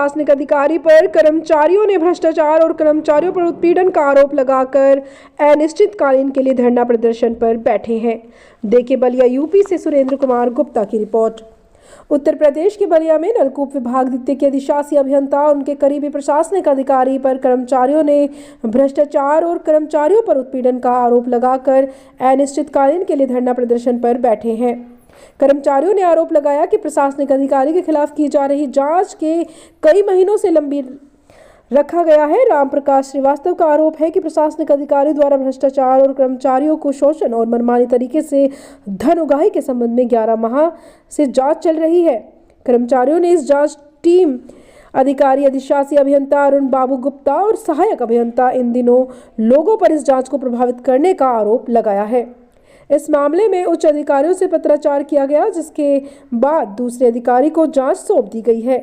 प्रशासनिक अधिकारी पर कर्मचारियों ने भ्रष्टाचार और कर्मचारियों पर उत्पीड़न का आरोप लगाकर अनिश्चितकालीन के लिए धरना प्रदर्शन पर बैठे हैं। देखिए बलिया यूपी से सुरेंद्र कुमार गुप्ता की रिपोर्ट। उत्तर प्रदेश के बलिया में नलकूप विभाग द्वितीय के अधिशासी अभियंता और उनके करीबी प्रशासनिक अधिकारी पर कर्मचारियों ने भ्रष्टाचार और कर्मचारियों पर उत्पीड़न का आरोप लगाकर अनिश्चितकालीन के लिए धरना प्रदर्शन पर बैठे हैं। कर्मचारियों ने आरोप लगाया कि प्रशासनिक अधिकारी के खिलाफ की जा रही जांच के कई महीनों से लंबी रखा गया है। राम प्रकाश श्रीवास्तव का आरोप है कि प्रशासनिक अधिकारी द्वारा भ्रष्टाचार और कर्मचारियों को शोषण और मनमानी तरीके से धन उगाही के संबंध में 11 माह से जांच चल रही है। कर्मचारियों ने इस जांच टीम अधिकारी अधिशासी अभियंता अरुण बाबू गुप्ता और सहायक अभियंता इन दिनों लोगों पर इस जांच को प्रभावित करने का आरोप लगाया है। इस मामले में उच्च अधिकारियों से पत्राचार किया गया, जिसके बाद दूसरे अधिकारी को जांच सौंप दी गई है।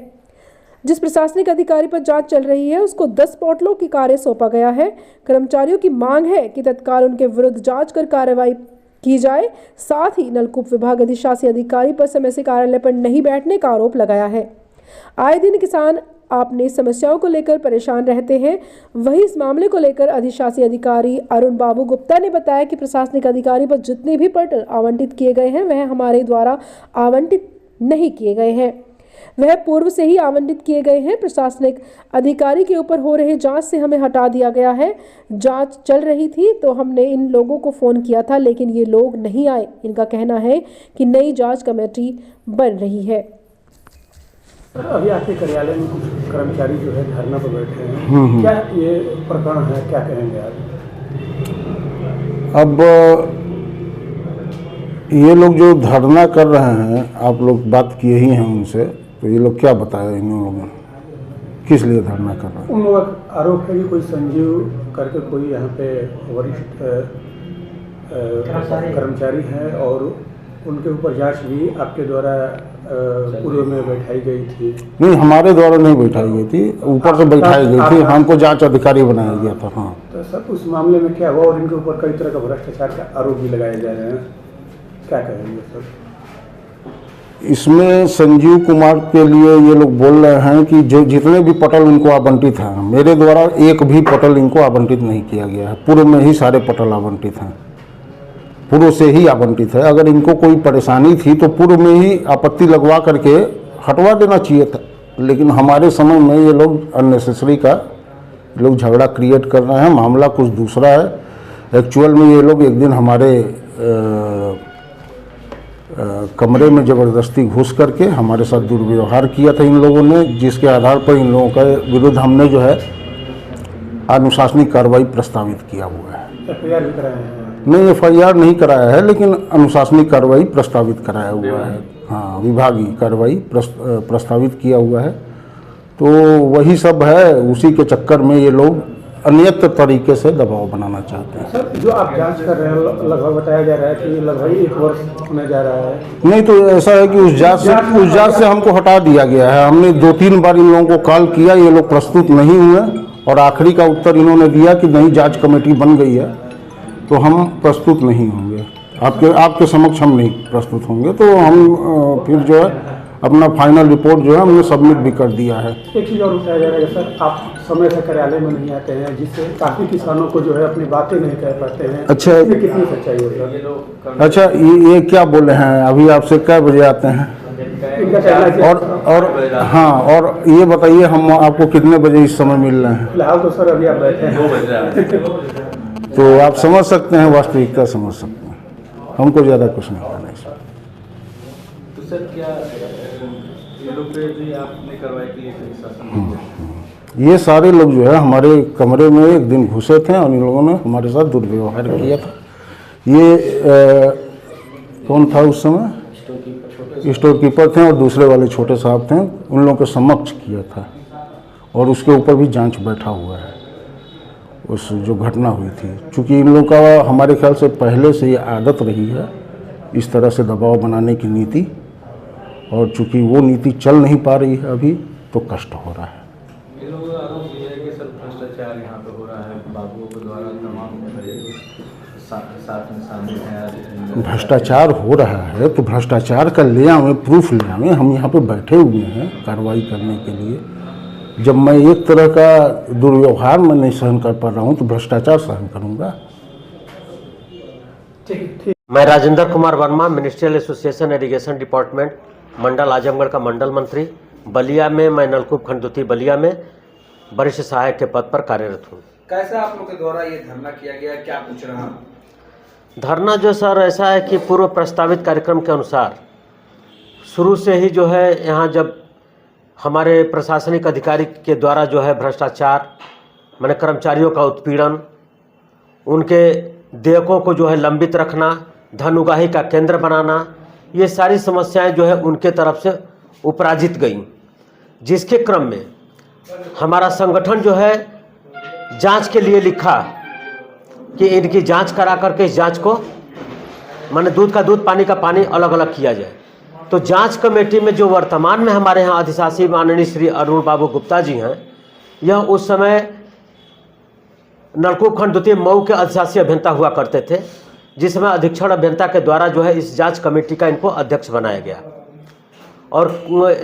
जिस प्रशासनिक अधिकारी पर जांच चल रही है उसको 10 पोर्टलों की कार्य सौंपा गया है। कर्मचारियों की मांग है कि तत्काल उनके विरुद्ध जांच कर कार्रवाई की जाए। साथ ही नलकूप विभाग अधिशासी अधिकारी पर समय से कार्यालय पर नहीं बैठने का आरोप लगाया है। आए दिन किसान अपनी समस्याओं को लेकर परेशान रहते हैं। वहीं इस मामले को लेकर अधिशासी अधिकारी अरुण बाबू गुप्ता ने बताया कि प्रशासनिक अधिकारी पर जितने भी पट आवंटित किए गए हैं वह हमारे द्वारा आवंटित नहीं किए गए हैं, वह पूर्व से ही आवंटित किए गए हैं। प्रशासनिक अधिकारी के ऊपर हो रहे जांच से हमें हटा दिया गया है। जांच चल रही थी तो हमने इन लोगों को फ़ोन किया था, लेकिन ये लोग नहीं आए। इनका कहना है कि नई जांच कमेटी बन रही है। अभी आपके कार्यालय में कुछ कर्मचारी जो है धरना पर बैठे हैं, क्या ये प्रकरण है, क्या कहेंगे आप? अब ये लोग जो धरना कर रहे हैं, आप लोग बात किए ही हैं उनसे, तो ये लोग क्या बताया इन लोगों ने किस लिए धरना कर रहे हैं? उन लोगों का आरोप है कि कोई संजीव करके कोई यहाँ पे वरिष्ठ कर्मचारी हैं और उनके ऊपर जांच भी आपके द्वारा पूर्व में बैठाई गई थी। नहीं, हमारे द्वारा नहीं बैठाई गई थी, ऊपर से बैठाई गई थी, हमको जांच अधिकारी बनाया गया था। हाँ, तो सर उस मामले में क्या हुआ और इनके ऊपर कई तरह का भ्रष्टाचार का आरोप भी लगाए जा रहे हैं, क्या कहेंगे सर? इसमें संजीव कुमार के लिए ये लोग बोल रहे हैं कि जो जितने भी पटल उनको आवंटित हैं, मेरे द्वारा एक भी पटल इनको आवंटित नहीं किया गया है। पूर्व में ही सारे पटल आवंटित हैं, पूर्व से ही आवंटित है। अगर इनको कोई परेशानी थी तो पूर्व में ही आपत्ति लगवा करके हटवा देना चाहिए था, लेकिन हमारे समय में ये लोग अननेसेसरी का लोग झगड़ा क्रिएट कर रहे हैं। मामला कुछ दूसरा है। एक्चुअल में ये लोग एक दिन हमारे कमरे में ज़बरदस्ती घुस करके हमारे साथ दुर्व्यवहार किया था इन लोगों ने, जिसके आधार पर इन लोगों के विरुद्ध हमने जो है अनुशासनिक कार्रवाई प्रस्तावित किया हुआ है। FIR भी कराए हैं? नहीं, FIR नहीं कराया है, लेकिन अनुशासनिक कार्रवाई प्रस्तावित कराया हुआ है। हाँ, विभागीय कार्रवाई प्रस्तावित किया हुआ है। तो वही सब है, उसी के चक्कर में ये लोग अन्यत्र तरीके से दबाव बनाना चाहते हैं। सर जो आप जांच कर रहे हैं लगभग बताया जा रहा है कि लगभग 1 वर्ष होने जा रहा है। नहीं, तो ऐसा है कि उस जांच से हमको हटा दिया गया है। हमने 2-3 बार इन लोगों को कॉल किया, ये लोग प्रस्तुत नहीं हुए और आखिरी का उत्तर इन्होंने दिया कि नई जांच कमेटी बन गई है तो हम प्रस्तुत नहीं होंगे, आपके समक्ष हम नहीं प्रस्तुत होंगे। तो हम फिर जो है अपना फाइनल रिपोर्ट जो है हमने सबमिट भी कर दिया है। एक चीज़ और बताया जा रहा है सर, आप समय से कार्यालय में नहीं आते हैं, जिससे काफ़ी किसानों को जो है अपनी बातें नहीं कह पाते हैं। अच्छा, इसमें कितनी सच्चाई है सर? अच्छा, ये क्या बोले हैं? अभी आपसे कै बजे आते हैं? और हाँ, और ये बताइए हम आपको कितने बजे इस समय मिल रहे हैं? फिलहाल तो सर अभी आप बैठे हैं 2 बजे। तो आप समझ सकते हैं, वास्तविकता समझ सकते हैं। हमको ज़्यादा कुछ नहीं करना है सर। तो सर क्या ये लोग पे भी आपने कार्रवाई की है? ये सारे लोग जो है हमारे कमरे में एक दिन घुसे थे और इन लोगों ने हमारे साथ दुर्व्यवहार किया था। ये कौन था उस समय? स्टोर कीपर थे और दूसरे वाले छोटे साहब थे, उन लोगों के समक्ष किया था और उसके ऊपर भी जांच बैठा हुआ है उस जो घटना हुई थी। चूँकि इन लोगों का हमारे ख्याल से पहले से ये आदत रही है इस तरह से दबाव बनाने की नीति, और चूँकि वो नीति चल नहीं पा रही है अभी, तो कष्ट हो रहा है। ये लोगों का आरोप ये है कि सर भ्रष्टाचार यहाँ पे हो रहा है, बाबुओं के द्वारा तमाम साथ में शामिल हैं। भ्रष्टाचार हो रहा है तो भ्रष्टाचार का ले आवें, प्रूफ ले आवें। हम यहाँ पे बैठे हुए हैं कार्रवाई करने के लिए। जब मैं एक तरह का दुर्व्यवहार में नहीं सहन कर पा रहा हूँ तो भ्रष्टाचार सहन करूँगा। ठीक। मैं Rajendra Kumar Verma, ministerial association irrigation department, मंडल आजमगढ़ का मंडल मंत्री। बलिया में मैं नलकूप खंड द्वितीय बलिया में वरिष्ठ सहायक के पद पर कार्यरत हूँ। कैसा आप लोग के द्वारा ये धरना किया गया, क्या पूछ रहा हूँ? धरना जो सर ऐसा है कि पूर्व प्रस्तावित कार्यक्रम के अनुसार शुरू से ही जो है यहाँ जब हमारे प्रशासनिक अधिकारी के द्वारा जो है भ्रष्टाचार, माने कर्मचारियों का उत्पीड़न, उनके देयकों को जो है लंबित रखना, धन उगाही का केंद्र बनाना, ये सारी समस्याएं जो है उनके तरफ से उपराजित गई, जिसके क्रम में हमारा संगठन जो है जांच के लिए लिखा कि इनकी जांच करा करके इस जांच को माने दूध का दूध पानी का पानी अलग अलग किया जाए। तो जांच कमेटी में जो वर्तमान में हमारे यहाँ अधिशासी माननीय श्री अरुण बाबू गुप्ता जी हैं, यह उस समय नलकूप खंड द्वितीय मऊ के अधिशासी अभियंता हुआ करते थे, जिसमें अधीक्षण अभियंता के द्वारा जो है इस जांच कमेटी का इनको अध्यक्ष बनाया गया। और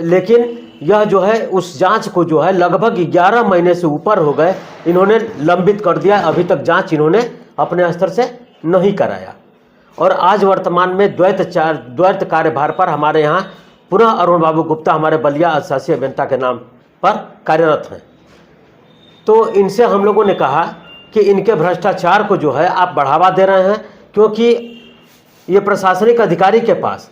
लेकिन यह जो है उस जांच को जो है लगभग 11 महीने से ऊपर हो गए, इन्होंने लंबित कर दिया। अभी तक जांच इन्होंने अपने स्तर से नहीं कराया और आज वर्तमान में द्वैत कार्यभार पर हमारे यहाँ पुनः अरुण बाबू गुप्ता हमारे बलिया अधिशासी अभियंता के नाम पर कार्यरत हैं। तो इनसे हम लोगों ने कहा कि इनके भ्रष्टाचार को जो है आप बढ़ावा दे रहे हैं, क्योंकि ये प्रशासनिक अधिकारी के पास